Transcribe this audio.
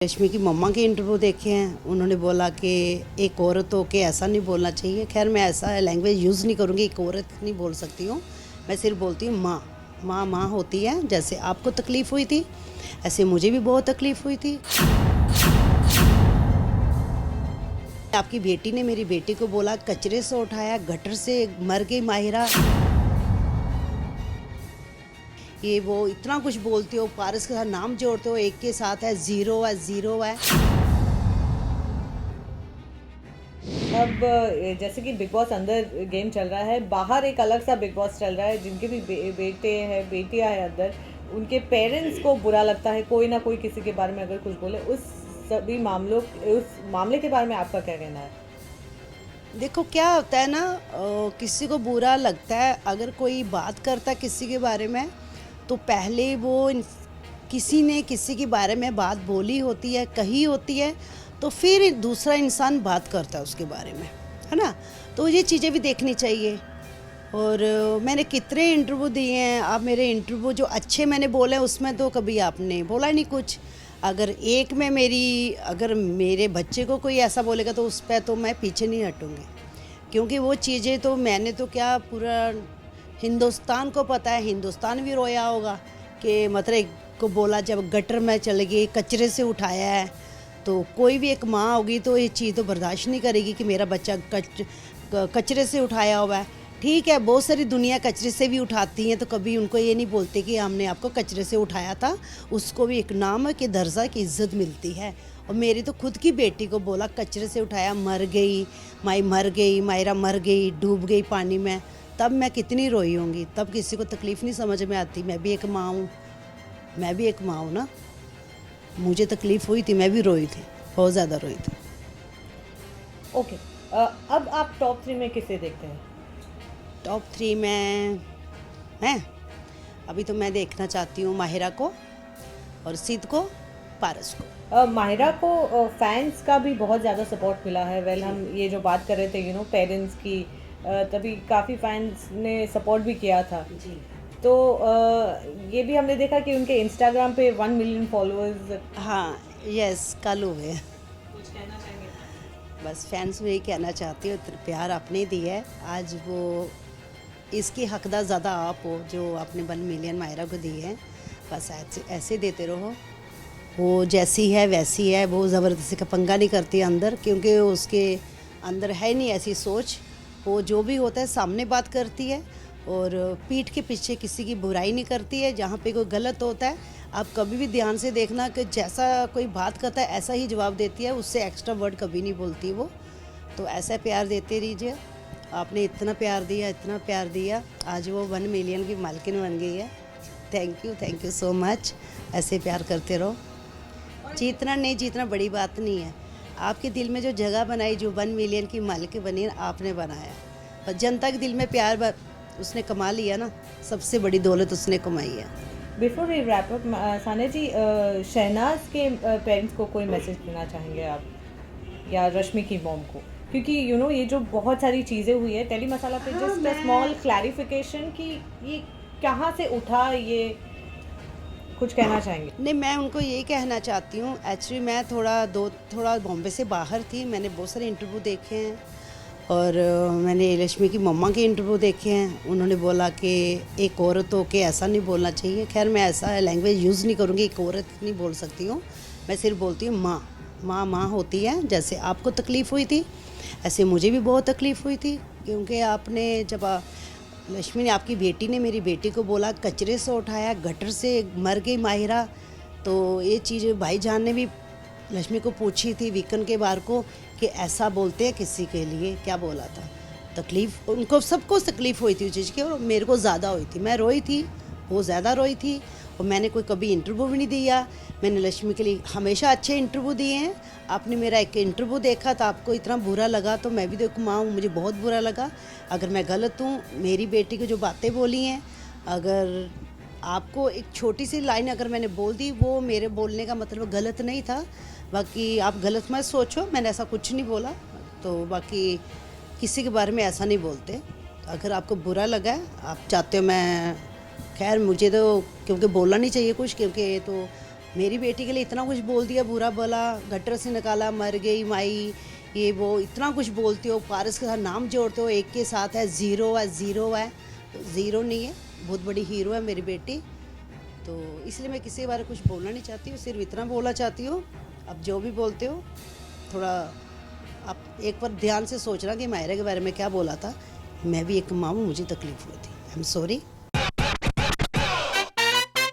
रश्मि की मम्मा के इंटरव्यू देखे हैं। उन्होंने बोला कि एक औरत हो के ऐसा नहीं बोलना चाहिए। खैर मैं ऐसा लैंग्वेज यूज़ नहीं करूँगी, एक औरत नहीं बोल सकती हूँ। मैं सिर्फ बोलती हूँ माँ। माँ माँ होती है। जैसे आपको तकलीफ़ हुई थी ऐसे मुझे भी बहुत तकलीफ़ हुई थी। आपकी बेटी ने मेरी बेटी को बोला कचरे से उठाया, गटर से मर गई माहिरा। ये वो इतना कुछ बोलते हो, पारस के साथ नाम जोड़ते हो, एक के साथ है ज़ीरो है ज़ीरो है। अब जैसे कि बिग बॉस अंदर गेम चल रहा है, बाहर एक अलग सा बिग बॉस चल रहा है, जिनके भी बेटे हैं बेटियां हैं अंदर, उनके पेरेंट्स को बुरा लगता है कोई ना कोई किसी के बारे में अगर कुछ बोले। उस मामले के बारे में आपका क्या कहना है? देखो क्या होता है ना, किसी को बुरा लगता है अगर कोई बात करता है किसी के बारे में, तो पहले वो किसी ने किसी के बारे में बात बोली होती है, कही होती है, तो फिर दूसरा इंसान बात करता है उसके बारे में, है ना। तो ये चीज़ें भी देखनी चाहिए। और मैंने कितने इंटरव्यू दिए हैं। आप मेरे इंटरव्यू जो अच्छे मैंने बोले हैं उसमें तो कभी आपने बोला नहीं कुछ। अगर एक में अगर मेरे बच्चे को कोई ऐसा बोलेगा तो उस पर तो मैं पीछे नहीं हटूँगी, क्योंकि वो चीज़ें तो मैंने तो क्या पूरा हिंदुस्तान को पता है। हिंदुस्तान भी रोया होगा कि मतलब एक को बोला जब गटर में चले गई, कचरे से उठाया है। तो कोई भी एक माँ होगी तो ये चीज़ तो बर्दाश्त नहीं करेगी कि मेरा बच्चा कचरे से उठाया हुआ है। ठीक है, बहुत सारी दुनिया कचरे से भी उठाती हैं, तो कभी उनको ये नहीं बोलते कि हमने आपको कचरे से उठाया था। उसको भी एक नाम है कि दर्जा की इज्जत मिलती है। और मेरी तो खुद की बेटी को बोला कचरे से उठाया, मर गई, मायरा मर गई, डूब गई पानी में, तब मैं कितनी रोई होंगी। तब किसी को तकलीफ़ नहीं समझ में आती। मैं भी एक माँ हूँ, मैं भी एक माँ हूँ ना। मुझे तकलीफ़ हुई थी, मैं भी रोई थी, बहुत ज़्यादा रोई थी। ओके। अब आप टॉप 3 में किसे देखते हैं? टॉप 3 में हैं, अभी तो मैं देखना चाहती हूँ माहिरा को और सिद्ध को, पारस को। माहिरा को फैंस का भी बहुत ज़्यादा सपोर्ट मिला है। वेल, हम ये जो बात कर रहे थे पेरेंट्स की, तभी काफ़ी फैंस ने सपोर्ट भी किया था जी तो ये भी हमने देखा कि उनके इंस्टाग्राम पे 1 मिलियन फॉलोअर्स। हाँ, यस, कल हुए। कुछ कहना चाहेंगे? बस फैंस में यही कहना चाहती हूँ, इतना प्यार आपने दिया है, आज वो इसकी हकदार ज़्यादा आप हो जो आपने 1 मिलियन माहिरा को दिए हैं। बस ऐसे ऐसे देते रहो। वो जैसी है वैसी है, वो ज़बरदस्ती का पंगा नहीं करती अंदर, क्योंकि उसके अंदर है नहीं ऐसी सोच। वो जो भी होता है सामने बात करती है और पीठ के पीछे किसी की बुराई नहीं करती है। जहाँ पे कोई गलत होता है, आप कभी भी ध्यान से देखना कि जैसा कोई बात करता है ऐसा ही जवाब देती है, उससे एक्स्ट्रा वर्ड कभी नहीं बोलती वो। तो ऐसा प्यार देते रहिए। आपने इतना प्यार दिया, इतना प्यार दिया, आज वो 1 मिलियन की मालकिन बन गई है। Thank you so much. ऐसे प्यार करते रहो। जीतना नहीं जीतना बड़ी बात नहीं है। आपके दिल में जो जगह बनाई, जो 1 मिलियन की मालिक बनी, आपने बनाया। पर जनता के दिल में प्यार उसने कमा लिया ना, सबसे बड़ी दौलत उसने कमाई है। Before we wrap up, Sania ji, Shehnaz के पेरेंट्स को कोई मैसेज देना चाहेंगे आप, या रश्मि की मॉम को? क्योंकि ये जो बहुत सारी चीज़ें हुई है टेली मसाला पे, जस्ट अ स्मॉल क्लैरिफिकेशन कि ये कहाँ से उठा, ये कुछ कहना चाहेंगे? नहीं, मैं उनको यही कहना चाहती हूँ। एक्चुअली मैं थोड़ा बॉम्बे से बाहर थी। मैंने बहुत सारे इंटरव्यू देखे हैं और मैंने रश्मि की मम्मा के इंटरव्यू देखे हैं। उन्होंने बोला कि एक औरत हो के ऐसा नहीं बोलना चाहिए। खैर मैं ऐसा लैंग्वेज यूज़ नहीं करूँगी, एक औरत नहीं बोल सकती हूँ। मैं सिर्फ बोलती हूँ माँ। माँ माँ होती है। जैसे आपको तकलीफ़ हुई थी ऐसे मुझे भी बहुत तकलीफ़ हुई थी, क्योंकि आपने जब लक्ष्मी ने, आपकी बेटी ने मेरी बेटी को बोला कचरे से उठाया, गटर से मर गई माहिरा। तो ये चीज़ भाईजान ने भी लक्ष्मी को पूछी थी वीकेंड के बार को कि ऐसा बोलते हैं किसी के लिए, क्या बोला था। तकलीफ़ उनको सबको तकलीफ़ हुई थी उस चीज़ की, और मेरे को ज़्यादा हुई थी। मैं रोई थी, वो ज़्यादा रोई थी। और मैंने कोई कभी इंटरव्यू भी नहीं दिया। मैंने लक्ष्मी के लिए हमेशा अच्छे इंटरव्यू दिए हैं। आपने मेरा एक इंटरव्यू देखा तो आपको इतना बुरा लगा, तो मैं भी देखो माँ हूँ, मुझे बहुत बुरा लगा। अगर मैं गलत हूँ, मेरी बेटी को जो बातें बोली हैं, अगर आपको एक छोटी सी लाइन अगर मैंने बोल दी, वो मेरे बोलने का मतलब गलत नहीं था। बाकी आप गलत मत सोचो, मैंने ऐसा कुछ नहीं बोला। तो बाकी किसी के बारे में ऐसा नहीं बोलते। अगर आपको बुरा लगा है, आप चाहते हो मैं, खैर मुझे तो क्योंकि बोलना नहीं चाहिए कुछ, क्योंकि ये तो मेरी बेटी के लिए इतना कुछ बोल दिया, बुरा भला, गटर से निकाला, मर गई माई, ये वो इतना कुछ बोलते हो, पारस के साथ नाम जोड़ते हो, एक के साथ है, ज़ीरो है, ज़ीरो है। तो ज़ीरो नहीं है, बहुत बड़ी हीरो है मेरी बेटी। तो इसलिए मैं किसी के बारे में कुछ बोलना नहीं चाहती हूँ, सिर्फ इतना बोलना चाहती हूँ, अब जो भी बोलते हो थोड़ा आप एक बार ध्यान से सोचना कि मायरा के बारे में क्या बोला था। मैं भी एक माँ हूँ, मुझे तकलीफ़ हुई थी। I am sorry.